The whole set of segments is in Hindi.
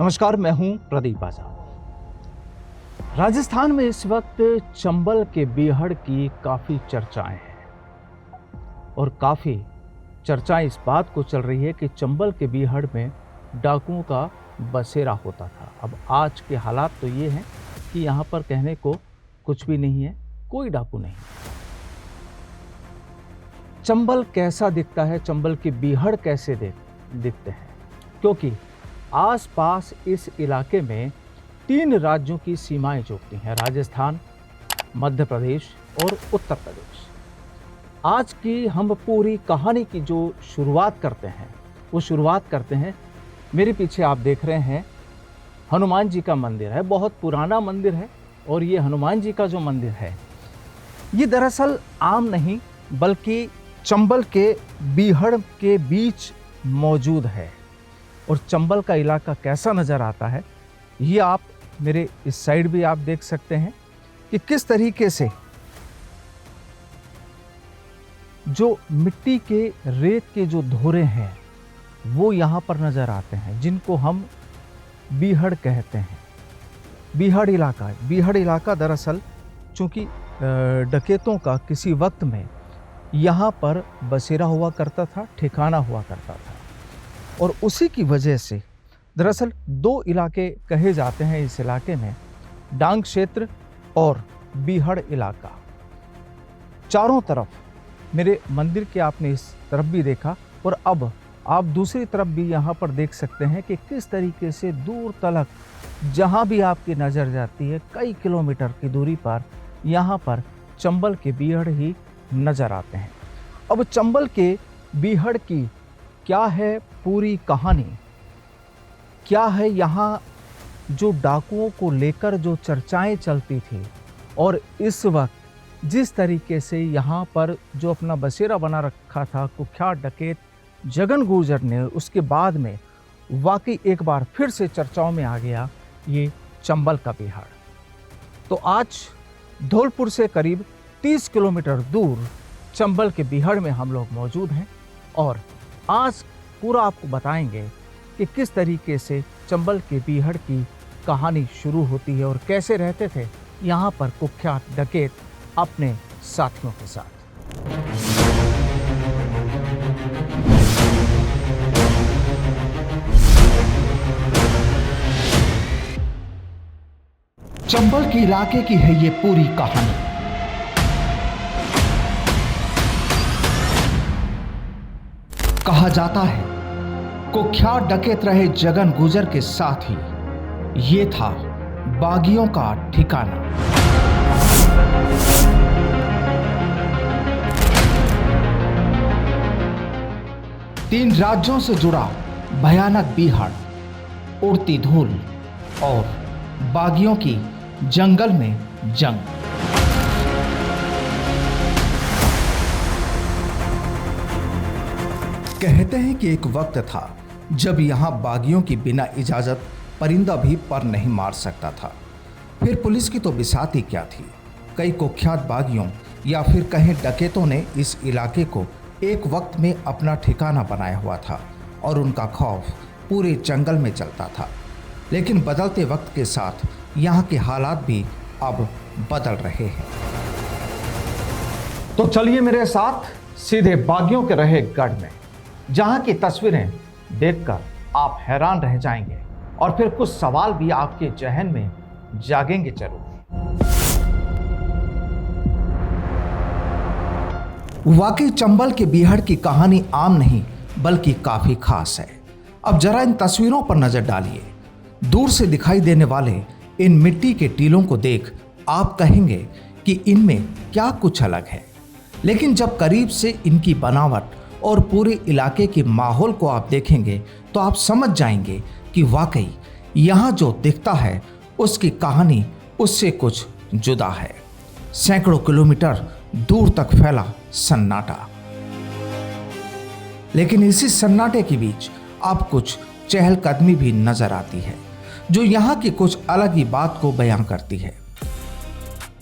नमस्कार, मैं हूं प्रदीप आजाद। राजस्थान में इस वक्त चंबल के बीहड़ की काफ़ी चर्चाएं हैं और काफ़ी चर्चाएं इस बात को चल रही है कि चंबल के बीहड़ में डाकुओं का बसेरा होता था। अब आज के हालात तो ये हैं कि यहाँ पर कहने को कुछ भी नहीं है, कोई डाकू नहीं। चंबल कैसा दिखता है, चंबल के बीहड़ कैसे दिखते हैं, क्योंकि आसपास इस इलाके में 3 राज्यों की सीमाएं जोड़ती हैं, राजस्थान, मध्य प्रदेश और उत्तर प्रदेश। आज की हम पूरी कहानी की जो शुरुआत करते हैं वो शुरुआत करते हैं, मेरे पीछे आप देख रहे हैं हनुमान जी का मंदिर है, बहुत पुराना मंदिर है। और ये हनुमान जी का जो मंदिर है ये दरअसल आम नहीं बल्कि चंबल के बीहड़ के बीच मौजूद है। और चंबल का इलाका कैसा नज़र आता है ये आप मेरे इस साइड भी आप देख सकते हैं कि किस तरीके से जो मिट्टी के रेत के जो धोरे हैं वो यहाँ पर नज़र आते हैं, जिनको हम बीहड़ कहते हैं। बीहड़ इलाका दरअसल चूँकि डकैतों का किसी वक्त में यहाँ पर बसेरा हुआ करता था, ठिकाना हुआ करता था। और उसी की वजह से दरअसल 2 इलाके कहे जाते हैं इस इलाके में, डांग क्षेत्र और बीहड़ इलाका। चारों तरफ मेरे मंदिर के आपने इस तरफ भी देखा और अब आप दूसरी तरफ भी यहाँ पर देख सकते हैं कि किस तरीके से दूर तलक जहाँ भी आपकी नज़र जाती है कई किलोमीटर की दूरी पर यहाँ पर चंबल के बीहड़ ही नज़र आते हैं। अब चंबल के बीहड़ की क्या है पूरी कहानी, क्या है यहाँ जो डाकुओं को लेकर जो चर्चाएं चलती थी, और इस वक्त जिस तरीके से यहाँ पर जो अपना बसेरा बना रखा था कुख्यात डकैत जगन गुर्जर ने, उसके बाद में वाकई एक बार फिर से चर्चाओं में आ गया ये चंबल का बीहड़। तो आज धौलपुर से करीब 30 किलोमीटर दूर चंबल के बीहड़ में हम लोग मौजूद हैं और आज पूरा आपको बताएंगे कि किस तरीके से चंबल के बीहड़ की कहानी शुरू होती है और कैसे रहते थे यहाँ पर कुख्यात डकैत अपने साथियों के साथ। चंबल के इलाके की है ये पूरी कहानी। कहा जाता है कुख्यात डकैत रहे जगन गुर्जर के साथ ही ये था बागियों का ठिकाना। तीन राज्यों से जुड़ा भयानक बीहड़, उड़ती धूल और बागियों की जंगल में जंग। कहते हैं कि एक वक्त था जब यहाँ बागियों की बिना इजाजत परिंदा भी पर नहीं मार सकता था। फिर पुलिस की तो बिसात ही क्या थी, कई कुख्यात बागियों या फिर कहीं डकैतों ने इस इलाके को एक वक्त में अपना ठिकाना बनाया हुआ था और उनका खौफ पूरे जंगल में चलता था। लेकिन बदलते वक्त के साथ यहाँ के हालात भी अब बदल रहे हैं। तो चलिए मेरे साथ सीधे बागियों के रहे गढ़ में, जहाँ की तस्वीरें देखकर आप हैरान रह जाएंगे और फिर कुछ सवाल भी आपके जहन में जागेंगे जरूर। वाकई चंबल के बीहड़ की कहानी आम नहीं बल्कि काफी खास है। अब जरा इन तस्वीरों पर नजर डालिए। दूर से दिखाई देने वाले इन मिट्टी के टीलों को देख आप कहेंगे कि इनमें क्या कुछ अलग है, लेकिन जब करीब से इनकी बनावट और पूरे इलाके के माहौल को आप देखेंगे तो आप समझ जाएंगे कि वाकई यहाँ जो दिखता है उसकी कहानी उससे कुछ जुदा है। सैकड़ों किलोमीटर दूर तक फैला सन्नाटा, लेकिन इसी सन्नाटे के बीच अब कुछ चहलकदमी भी नजर आती है जो यहाँ की कुछ अलग ही बात को बयां करती है।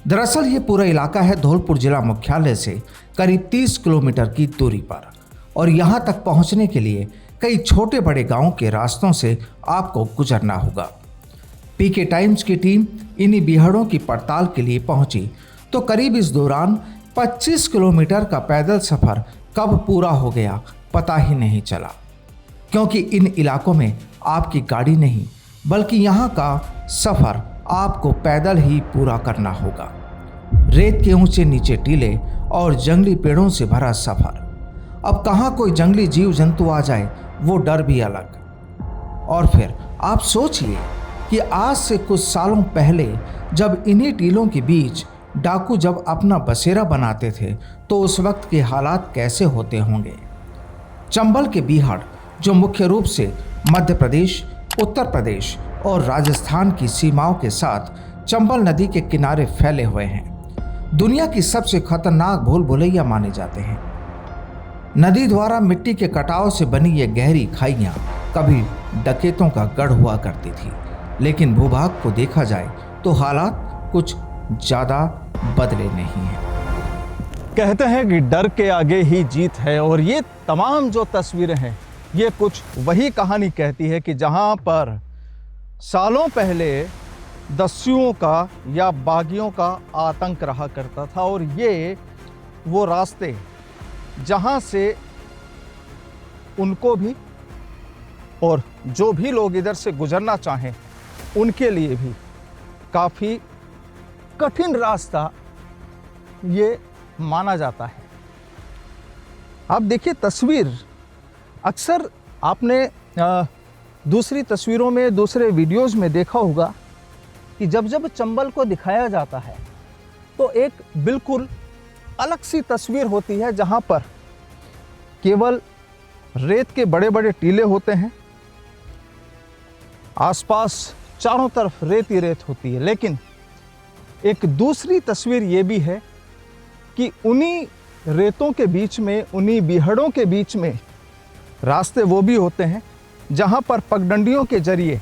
दरअसल ये पूरा इलाका है धौलपुर जिला मुख्यालय से करीब 30 किलोमीटर की दूरी पर और यहाँ तक पहुँचने के लिए कई छोटे बड़े गांवों के रास्तों से आपको गुजरना होगा। पीके टाइम्स की टीम इन्हीं बीहड़ों की पड़ताल के लिए पहुंची तो करीब इस दौरान 25 किलोमीटर का पैदल सफर कब पूरा हो गया पता ही नहीं चला, क्योंकि इन इलाकों में आपकी गाड़ी नहीं बल्कि यहाँ का सफर आपको पैदल ही पूरा करना होगा। रेत के ऊंचे नीचे टीले और जंगली पेड़ों से भरा सफर। अब कहाँ कोई जंगली जीव जंतु आ जाए वो डर भी अलग। और फिर आप सोचिए कि आज से कुछ सालों पहले जब इन्हीं टीलों के बीच डाकू जब अपना बसेरा बनाते थे तो उस वक्त के हालात कैसे होते होंगे। चंबल के बीहड़ जो मुख्य रूप से मध्य प्रदेश, उत्तर प्रदेश और राजस्थान की सीमाओं के साथ चंबल नदी के किनारे फैले हुए हैं, दुनिया की सबसे खतरनाक भूल भुलैया माने जाते हैं। नदी द्वारा मिट्टी के कटाव से बनी ये गहरी खाइयाँ कभी डकैतों का गढ़ हुआ करती थी, लेकिन भूभाग को देखा जाए तो हालात कुछ ज़्यादा बदले नहीं हैं। कहते हैं कि डर के आगे ही जीत है, और ये तमाम जो तस्वीरें हैं ये कुछ वही कहानी कहती है कि जहाँ पर सालों पहले दस्युओं का या बागियों का आतंक रहा करता था, और ये वो रास्ते जहाँ से उनको भी और जो भी लोग इधर से गुजरना चाहें उनके लिए भी काफ़ी कठिन रास्ता ये माना जाता है। आप देखिए तस्वीर, अक्सर आपने दूसरी तस्वीरों में, दूसरे वीडियोस में देखा होगा कि जब जब चंबल को दिखाया जाता है तो एक बिल्कुल अलग सी तस्वीर होती है, जहां पर केवल रेत के बड़े बड़े टीले होते हैं, आसपास चारों तरफ रेत ही रेत होती है। लेकिन एक दूसरी तस्वीर ये भी है कि उन्हीं रेतों के बीच में, उन्हीं बीहड़ों के बीच में रास्ते वो भी होते हैं जहां पर पगडंडियों के जरिए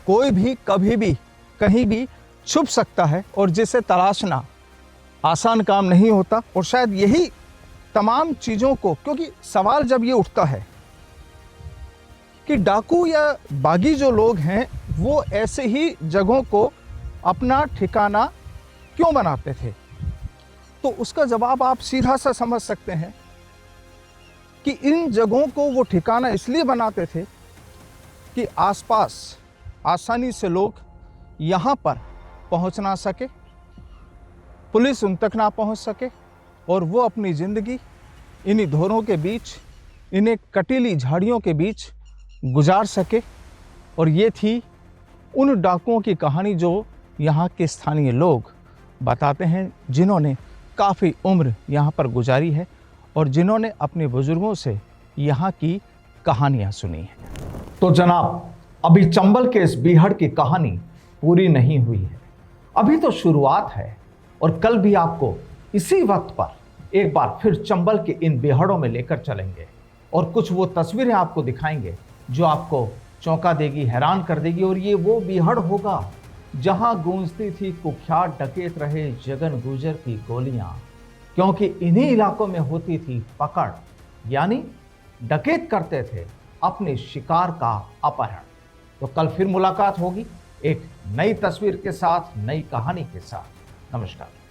कोई भी कभी भी कहीं भी छुप सकता है, और जिसे तलाशना आसान काम नहीं होता। और शायद यही तमाम चीज़ों को, क्योंकि सवाल जब ये उठता है कि डाकू या बागी जो लोग हैं वो ऐसे ही जगहों को अपना ठिकाना क्यों बनाते थे, तो उसका जवाब आप सीधा सा समझ सकते हैं कि इन जगहों को वो ठिकाना इसलिए बनाते थे कि आसपास आसानी से लोग यहाँ पर पहुँच ना सके, पुलिस उन तक ना पहुँच सके, और वो अपनी ज़िंदगी इन्हीं धोरों के बीच, इन्हें कटीली झाड़ियों के बीच गुजार सके। और ये थी उन डाकुओं की कहानी जो यहाँ के स्थानीय लोग बताते हैं, जिन्होंने काफ़ी उम्र यहाँ पर गुजारी है और जिन्होंने अपने बुजुर्गों से यहाँ की कहानियाँ सुनी हैं। तो जनाब, अभी चंबल के इस बीहड़ की कहानी पूरी नहीं हुई है, अभी तो शुरुआत है, और कल भी आपको इसी वक्त पर एक बार फिर चंबल के इन बीहड़ों में लेकर चलेंगे और कुछ वो तस्वीरें आपको दिखाएंगे जो आपको चौंका देगी, हैरान कर देगी। और ये वो बीहड़ होगा जहां गूंजती थी कुख्यात डकैत रहे जगन गुजर की गोलियां, क्योंकि इन्हीं इलाकों में होती थी पकड़, यानी डकैत करते थे अपने शिकार का अपहरण। तो कल फिर मुलाकात होगी एक नई तस्वीर के साथ, नई कहानी के साथ। नमस्कार।